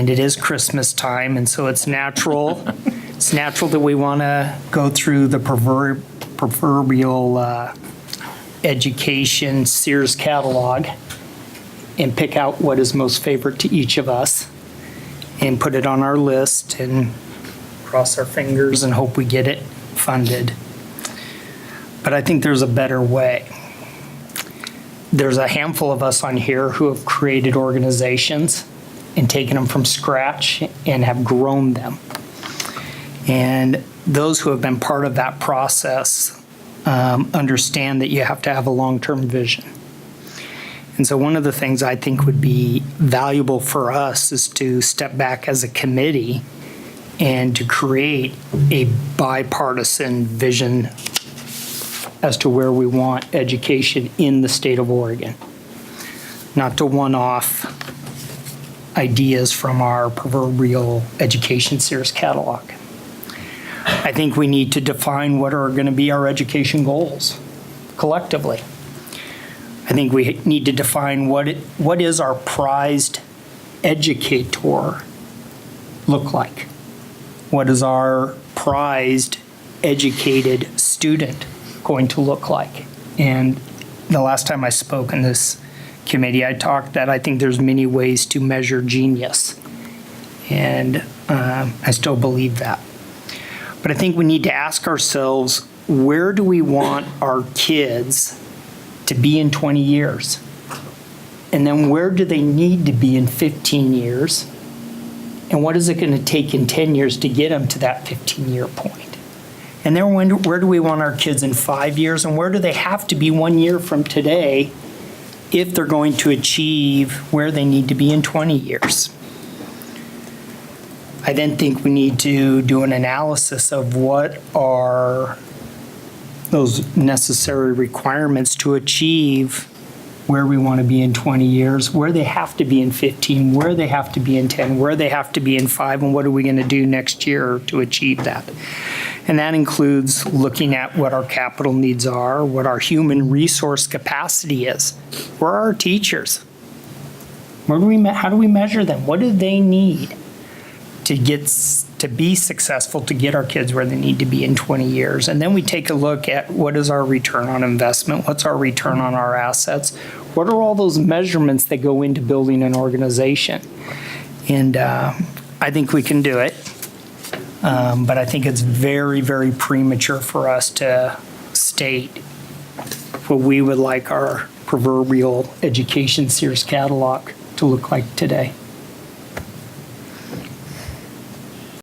And it is Christmas time, and so it's natural. It's natural that we want to go through the proverbial education Sears catalog and pick out what is most favorite to each of us and put it on our list and cross our fingers and hope we get it funded. But I think there's a better way. There's a handful of us on here who have created organizations and taken them from scratch and have grown them. And those who have been part of that process understand that you have to have a long-term vision. And so one of the things I think would be valuable for us is to step back as a committee and to create a bipartisan vision as to where we want education in the state of Oregon. Not to one-off ideas from our proverbial education Sears catalog. I think we need to define what are going to be our education goals collectively. I think we need to define what is our prized educator look like? What is our prized educated student going to look like? And the last time I spoke in this committee, I talked that I think there's many ways to measure genius. And I still believe that. But I think we need to ask ourselves, where do we want our kids to be in 20 years? And then where do they need to be in 15 years? And what is it going to take in 10 years to get them to that 15-year point? And then where do we want our kids in 5 years? And where do they have to be 1 year from today if they're going to achieve where they need to be in 20 years? I then think we need to do an analysis of what are those necessary requirements to achieve where we want to be in 20 years, where they have to be in 15, where they have to be in 10, where they have to be in 5, and what are we going to do next year to achieve that. And that includes looking at what our capital needs are, what our human resource capacity is. Where are our teachers? How do we measure them? What do they need to be successful, to get our kids where they need to be in 20 years? And then we take a look at what is our return on investment, what's our return on our assets, what are all those measurements that go into building an organization? And I think we can do it, but I think it's very, very premature for us to state what we would like our proverbial education Sears catalog to look like today.